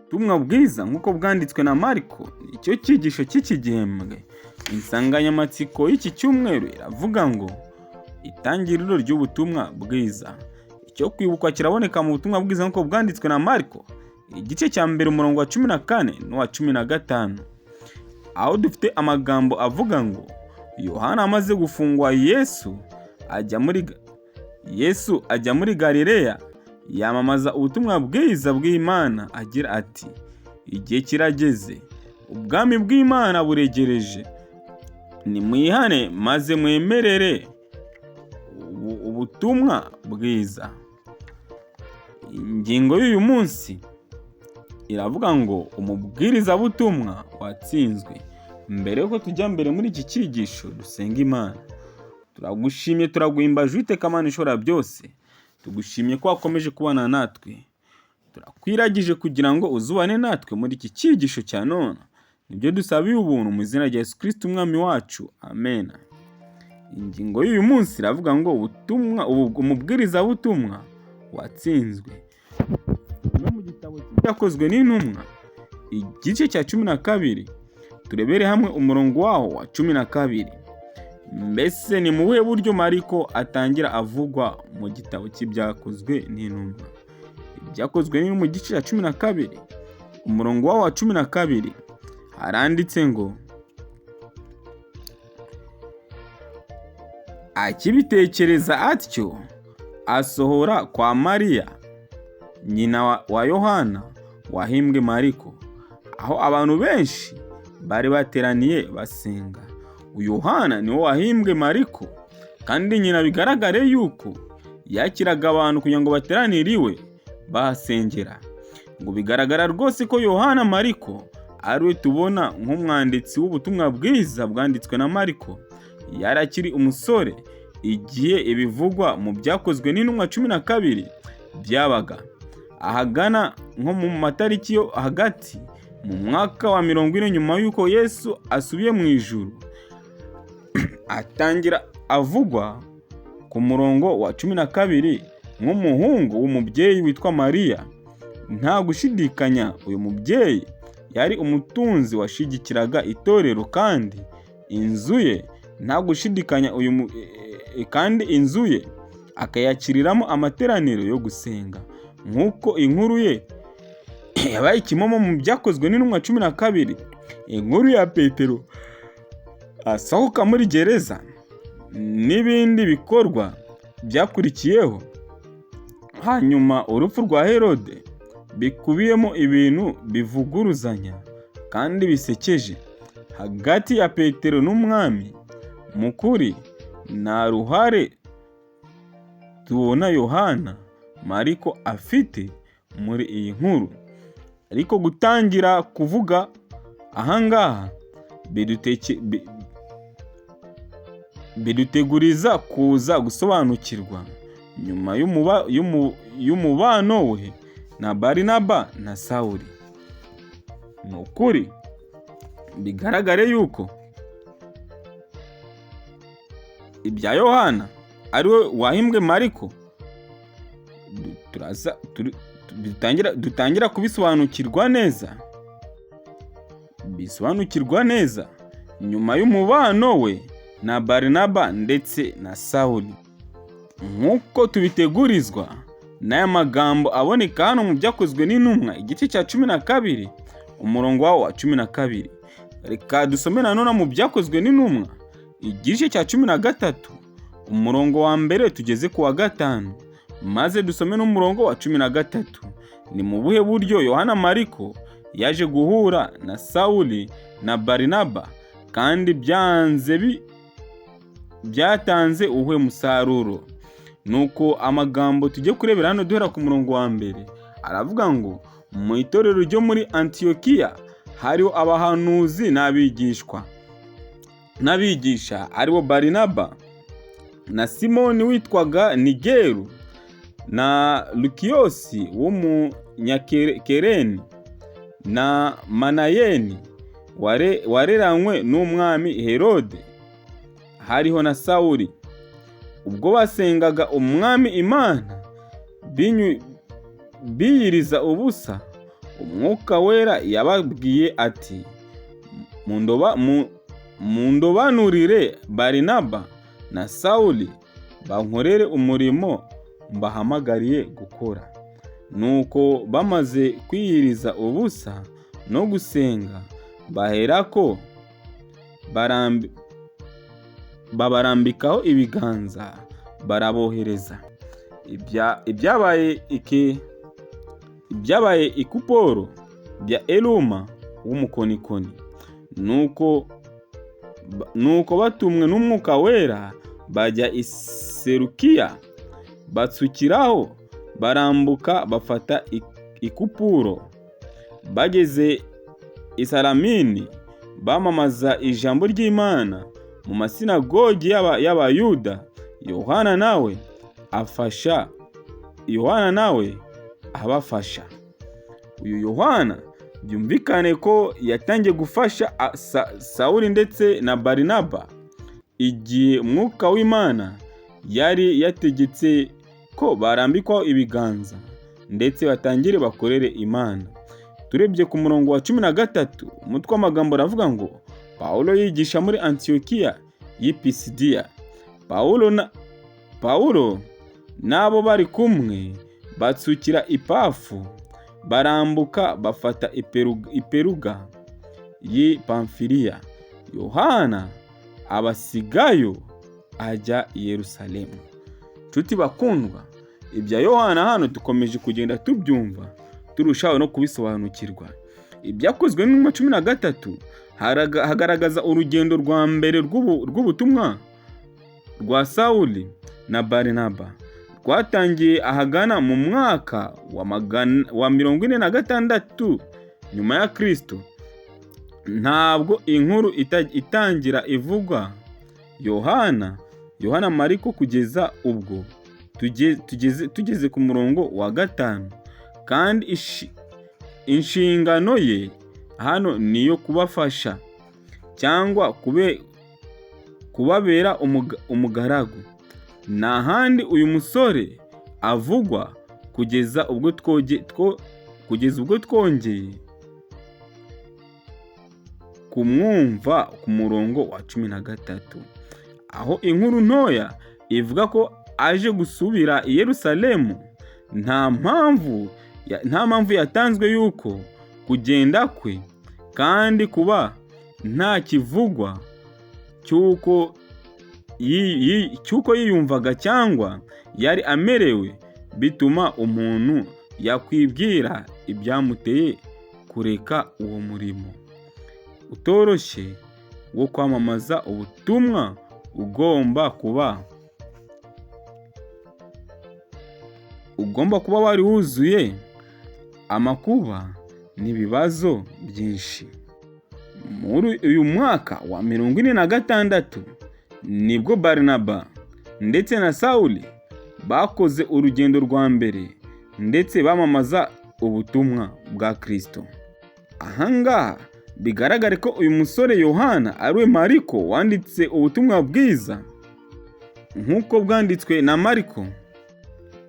ubutumwa bwiza nk'uko bwanditswe na Mariko nicyo cyigisho cy'iki gihembwe. Insanganyamatsiko y'iki cyumweru iravuga ngo itangiriro ry'ubutumwa bwiza. Icyo kwibukwa kiraboneka mu butumwa bwiza nk'uko bwanditswe na Mariko igice cya mbere umurongo wa 14 n'uwa 15, aho dufite amagambo avuga ngo Yohana amaze gufungwa Yesu ajya muri Galileya yamamaza ubutumwa bwiza bw'Imana agira ati, igihe kirageze, ubwami bw'Imana buregereje, nimwihane maze mwemerere ubutumwa bwiza. Ingingo y'uyu munsi iravuga ngo umubwirizabutumwa watsinzwe. Mbere yuko tujya mbere muri iki cyigisho, dusenga Imana. Turagushimye, turaguhimbaje Uwiteka Mana ishobora byose. Tugushimye ko wakomeje kubana natwe. Turakwiragije kugira ngo uzubane natwe muri iki cyigisho cya none. Nibyo dusabiye ubuntu mu izina rya Yesu Kristo umwami wacu. Amen. Ingingo y'uyu munsi iravuga ngo umubwirizabutumwa watsinzwe. Mu gitabo cyakozwe n'intumwa igice cya 12 turebere hamwe umurongo waho wa 12. Mbese ni mu buhe buryo Mariko atangira avugwa mu gitabo cy'ibyakozwe n'intumwa? Ibyakozwe n'intumwa mu gice cya 12 umurongo waho wa 12 haranditse ngo, akibitekereza atyo asohora kwa Mariya nyina wa Yohana wahimbwe Mariko, aho abantu benshi bari bateraniye basenga. Yohana niwe wahimbwe Mariko, kandi nyina bigaragare yuko yakiraga abantu kugira ngo bateranire iwe bahasengera. Ngo bigaragara rwose ko Yohana Mariko ariwe tubona nk'umwanditsi w'ubutumwa bwiza bwanditswe na Mariko. Yarakiri umusore igihe ibivugwa mu byakozwe n'intumwa 12 byabaga. Ahagana nko mu matariki yo hagati mu mwaka wa 40 nyuma y'uko Yesu asubiye mu ijuru. Atangira avugwa ku murongo wa 12 nk'umuhungu w'umubyeyi witwa Mariya. Nta gushidikanya uyu mubyeyi yari umutunzi washigikiraga itorero, kandi inzu ye inzu ye akayakiriramo amateraniro yo gusenga. Nk'uko inkuru ye yabaye ikimomo mu byakozwe n'intumwa 12, inkuru ya Petero asohoka muri gereza n'ibindi bikorwa byakurikiyeho hanyuma urupfu rwa Herode bikubiyemo ibintu bivuguruzanya kandi bisekeje hagati ya Petero n'umwami. Mu kuri nta ruhare tubona Yohana Mariko afite muri iyi nkuru, ariko gutangira kuvuga ahangaha biduteguriza kuza gusobanukirwa nyuma y'umubano we na Barinaba na Sawuli. Ni ukuri bigaragare yuko ibya Yohana ariwe wahimbwe Mariko. Dutangira kubisobanukirwa neza nyuma y'umubano we na Barinaba ndetse na Sawuli, nk'uko tubitegurizwa n'aya magambo aboneka hano mu byakozwe n'intumwa igice cya 12 umurongo wawo wa 12. Reka dusome nanone mu byakozwe n'intumwa igice cya 13 umurongo wa mbere tugeze ku wa 5, maze dusome n'umurongo wa 13. Ni mu buhe buryo Yohana Mariko yaje guhura na Sawuli na Barinaba, kandi byatanze uwuhe musaruro? Nuko amagambo tujye kurebera hano duhera ku murongo wa mbere. Aravuga ngo mu itorero ryo muri Antiyokiya hariho abahanuzi n'abigisha aribo Barinaba na Simoni witwaga Nigeru na Lukiyosi w'umunyakereni na Manayeni wareranywe n'umwami Herode. Hariho na Sawuli. Ubwo basengaga umwami Imana biyiriza ubusa, Umwuka wera yababwiye ati, mundobanurire Barinaba na Sawuli bankorere umurimo mbahamagariye gukora. Nuko bamaze kwiyiriza ubusa no gusenga, baherako babarambikaho ibiganza barabohereza. Ibyabaye ikuporo bya Eluma w'umukonikoni. Nuko batumwe n'umwuka wera bajya i Serukiya, batsukiraho barambuka bafata ikupuro. Bageze i Salamini bamamaza ijambo ry'Imana mu masinagogi y'Abayuda. Yohana nawe abafasha. Uyu Yohana byumvikane ko yatangiye gufasha Sawuli ndetse na Barinaba igihe umwuka w'Imana yari yategetse ko barambikwaho ibiganza ndetse batangire bakorere Imana. Turebye ku murongo wa 13, umutwe w'amagambo aravuga ngo Pawulo yigisha muri Antiyokiya y'i Pisidiya. Pawulo n'abo bari kumwe batsukira i Pafu, barambuka bafata Iperuga y'i Pamfiliya. Yohana abasigayo ajya i Yerusalemu. Nshuti bakundwa, ibya Yohana hano dukomeje kugenda tubyumva, turushaho no kubisobanukirwa. Ibyakozwe n'intumwa 13 hagaragaza urugendo rwa mbere rw'ubutumwa rwa Sawuli na Barinaba. Rwatangiye ahagana mu mwaka wa 46 nyuma ya Kristo. Ntabwo inkuru itangira ivugwa Yohana Mariko kugeza ubwo tugeze ku murongo wa 5, kandi inshingano ye hano niyo kubafasha cyangwa kubabera umugaragu. Nta handi uyu musore avugwa kugeza ubwo twongeye kumwumva ku murongo wa 13, aho inkuru ntoya ivuga ko aje gusubira i Yerusalemu. Nta mpamvu yatanzwe yuko kugenda kwe, kandi kuba nta kivugwa cyuko yiyumvaga cyangwa yari amerewe bituma umuntu yakwibwira ibyamuteye kureka uwo murimo utoroshye wo kwamamaza ubutumwa. Ugomba kuba wari wuzuye amakuba n'ibibazo byinshi. Muri uyu mwaka wa 46 nibwo Barinaba ndetse na Sawuli bakoze urugendo rwa mbere ndetse bamamaza ubutumwa bwa Kristo. Ahangaha bigaragare ko uyu musore Yohana ariwe Mariko wanditse ubutumwa bwiza nk'uko bwanditswe na Mariko.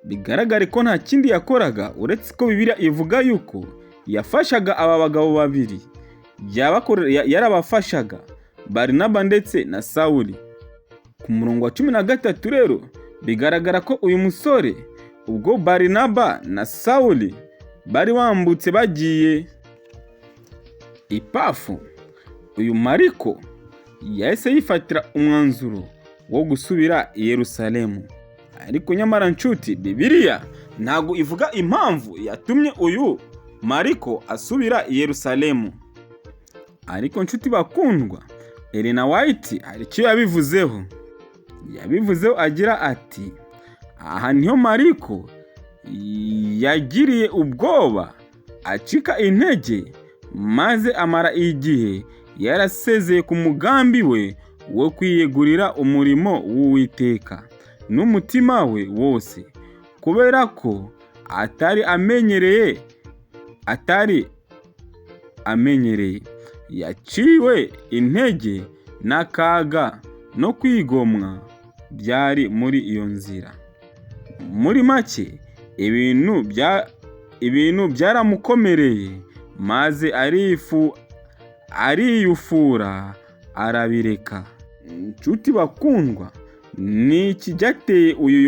Bigaragare ko nta kindi yakoraga uretse ko Bibiliya ivuga yuko yafashaga aba bagabo babiri. Yarabafashaga Barinaba ndetse na Sawuli. Ku murongo wa 13 rero bigaragara ko uyu musore, ubwo Barinaba na Sawuli bari bambutse bagiye i Pafu, uyu Mariko yahise yifatira umwanzuro wo gusubira i Yerusalemu. Ariko nyamara nshuti, Bibiliya ntago ivuga impamvu yatumye uyu Mariko asubira i Yerusalemu. Ariko nshuti bakundwa, Ellen White aricyo yabivuzeho agira ati, aha niho Mariko yagiriye ubwoba acika intege, maze amara igihe yarasezeye ku mugambi we wo kwiyegurira umurimo w'Uwiteka n'umutima we wose, kubera ko atari amenyereye. Yaciwe intege n'akaga no kwigomwa byari muri iyo nzira. Muri make, ibintu ibintu byaramukomereye maze ariyufura arabireka. Nshuti bakundwa, ni iki cyateye uyu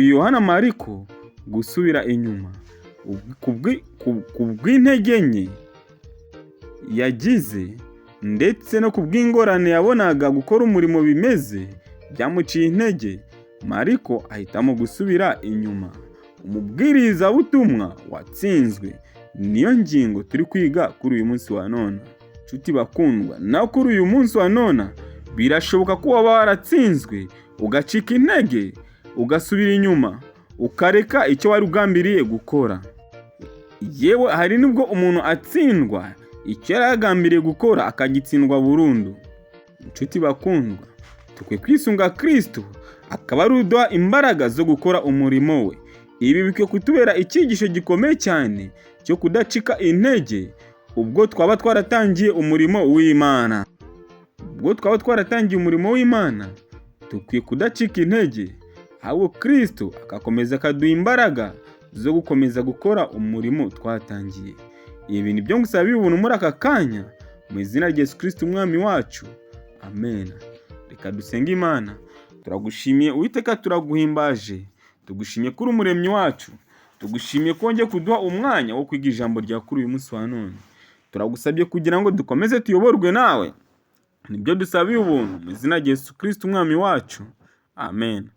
Yohana Mariko gusubira inyuma? Kubw'intege nke yagize ndetse no kubw'ingorane yabonaga gukora umurimo bimeze byamuciye intege, Mariko ahitamo gusubira inyuma. Umubwirizabutumwa watsinzwe niyo ngingo turi kwiga kuri uyu munsi wa none. Nshuti bakundwa, na kuri uyu munsi wa none birashoboka ko waba waratsinzwe ugacika intege, ugasubira inyuma, ukareka icyo wari ugambiriye gukora. Yewe hari nubwo umuntu atsindwa icyo yari agambiriye gukora akagitsindwa burundu. Nshuti bakundwa, tukwiye kwisunga Kristo akaba ari uduha imbaraga zo gukora umurimo we. Ibi bikwiye kutubera icyigisho gikomeye cyane cyo kudacika intege ubwo twaba twaratangiye umurimo w'Imana. Tukwiye kudacika intege, ahubwo Kristo agakomeza akaduha imbaraga zo gukomeza gukora umurimo twatangiye. Ibi ni byo ngusaba ubuntu muri aka kanya, mu izina rya Yesu Kristo umwami wacu. Amen. Reka dusenge Imana. Turagushimiye Uwiteka, turaguhimbaje, tugushimiye kuri umuremyi wacu, tugushimiye ko wongeye kuduha umwanya wo kwiga ijambo rya kuri uyu munsi wa none. Turagusabye kugira ngo dukomeze tuyoborwe nawe. Nibyo dusabiye ubuntu mu izina rya Yesu Kristo umwami wacu. Amen.